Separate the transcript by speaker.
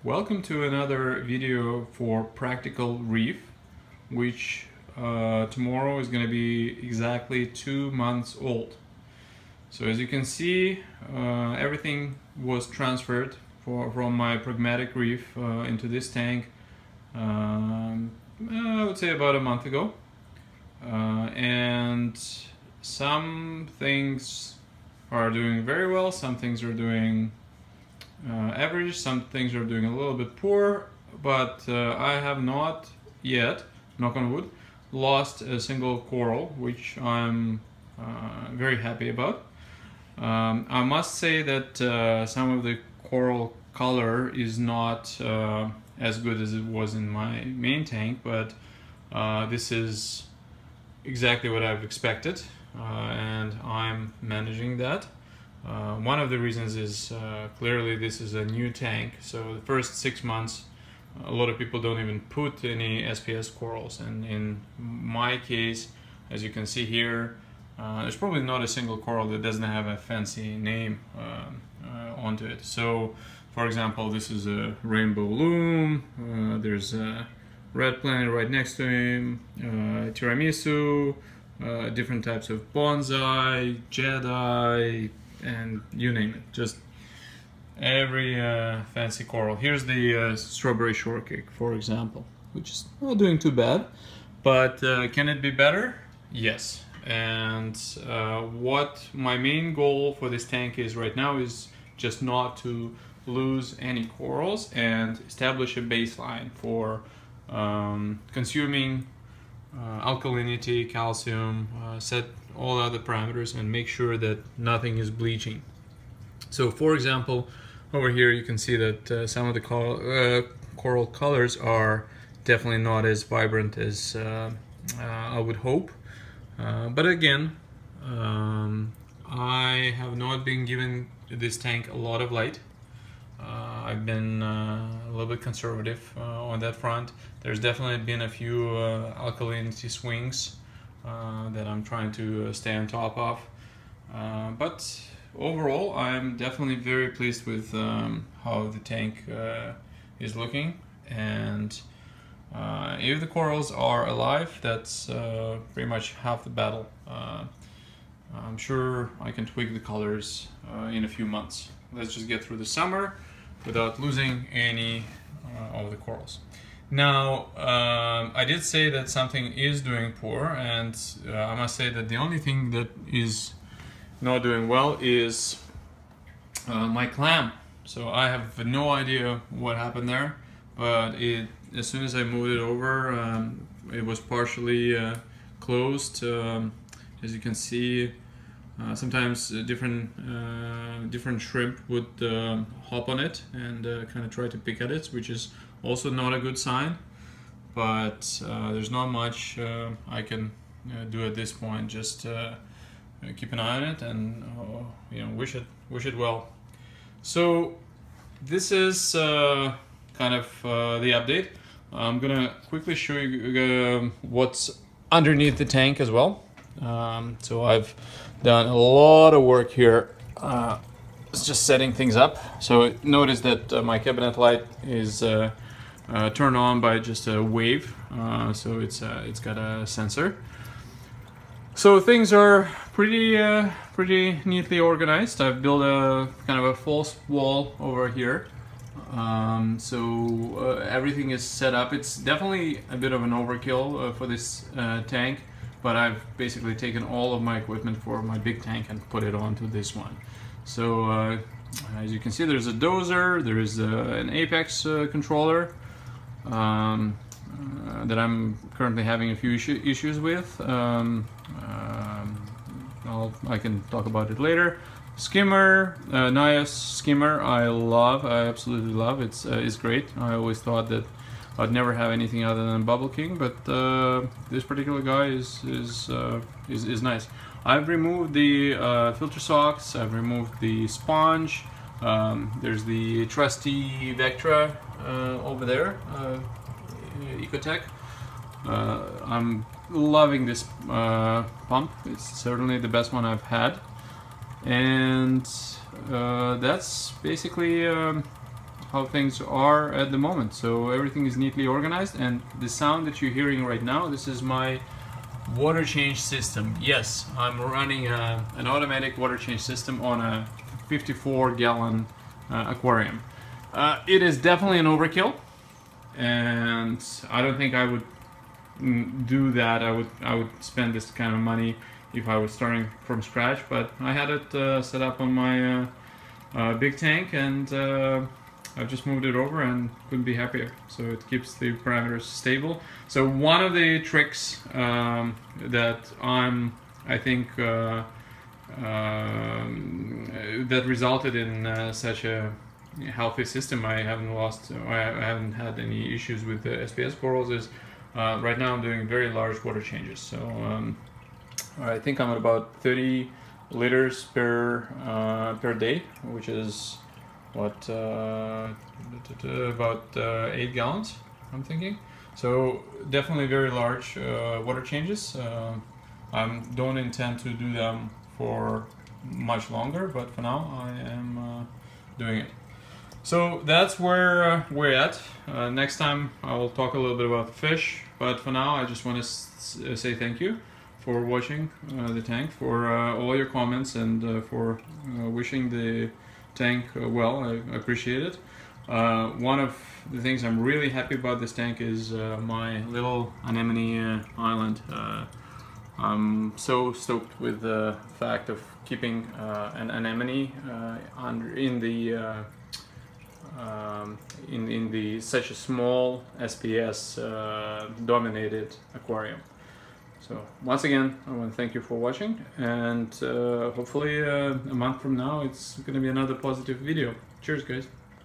Speaker 1: Welcome to another video for Practical Reef, which tomorrow is going to be exactly 2 months old. So as you can see, everything was transferred from my Pragmatic Reef into this tank, I would say about a month ago. And some things are doing very well, some things are doing average, some things are doing a little bit poor, but I have not yet, knock on wood, lost a single coral, which I'm very happy about. I must say that some of the coral color is not as good as it was in my main tank, but this is exactly what I've expected, and I'm managing that. One of the reasons is clearly this is a new tank, so the first 6 months a lot of people don't even put any SPS corals, and in my case, as you can see here, there's probably not a single coral that doesn't have a fancy name onto it. So for example, this is a rainbow loom, there's a red planet right next to him, tiramisu, different types of bonsai, Jedi, and you name it, just every fancy coral. Here's the strawberry shortcake, for example, which is not doing too bad, but can it be better? Yes. And what my main goal for this tank is right now is just not to lose any corals and establish a baseline for consuming alkalinity, calcium, set all other parameters and make sure that nothing is bleaching. So for example, over here you can see that some of the coral colors are definitely not as vibrant as I would hope. But again, I have not been giving this tank a lot of light. I've been a little bit conservative on that front. There's definitely been a few alkalinity swings that I'm trying to stay on top of. But overall, I'm definitely very pleased with how the tank is looking. And if the corals are alive, that's pretty much half the battle. I'm sure I can tweak the colors in a few months. Let's just get through the summer without losing any of the corals. Now, I did say that something is doing poor, and I must say that the only thing that is not doing well is my clam. So I have no idea what happened there, but as soon as I moved it over, it was partially closed. As you can see, sometimes different shrimp would hop on it and kind of try to pick at it, which is also not a good sign. But there's not much I can do at this point. Just keep an eye on it and wish it well. So this is kind of the update. I'm gonna quickly show you what's underneath the tank as well. So I've done a lot of work here. It's just setting things up. So notice that my cabinet light is turned on by just a wave. So it's got a sensor. So things are pretty neatly organized. I've built a kind of a false wall over here. So everything is set up. It's definitely a bit of an overkill for this tank, but I've basically taken all of my equipment for my big tank and put it onto this one. So as you can see, there's a dozer, there is an apex controller that I'm currently having a few issues with. I can talk about it later. Skimmer, Nias skimmer, I absolutely love. It's great. I always thought that I'd never have anything other than Bubble King, but this particular guy is nice. I've removed the filter socks. I've removed the sponge. There's the trusty Vectra over there, Ecotech. I'm loving this pump. It's certainly the best one I've had. And that's basically how things are at the moment. So everything is neatly organized, and the sound that you're hearing right now, this is my water change system. Yes, I'm running an automatic water change system on a 54-gallon aquarium. It is definitely an overkill, and I don't think I would do that. I would spend this kind of money if I was starting from scratch, but I had it set up on my big tank, and I've just moved it over and couldn't be happier. So it keeps the parameters stable. So one of the tricks that I think that resulted in such a healthy system, I haven't had any issues with the SPS corals, is right now I'm doing very large water changes. So I think I'm at about 30 liters per day, which is what, about 8 gallons, I'm thinking. So definitely very large water changes. I don't intend to do them for much longer, but for now I am doing it. So that's where we're at. Next time I will talk a little bit about fish, but for now I just want to say thank you for watching the tank, for all your comments, and for wishing the tank well. I appreciate it. One of the things I'm really happy about this tank is my little anemone island. I'm so stoked with the fact of keeping an anemone in the such a small SPS dominated aquarium. So once again, I want to thank you for watching, and hopefully a month from now it's going to be another positive video. Cheers, guys.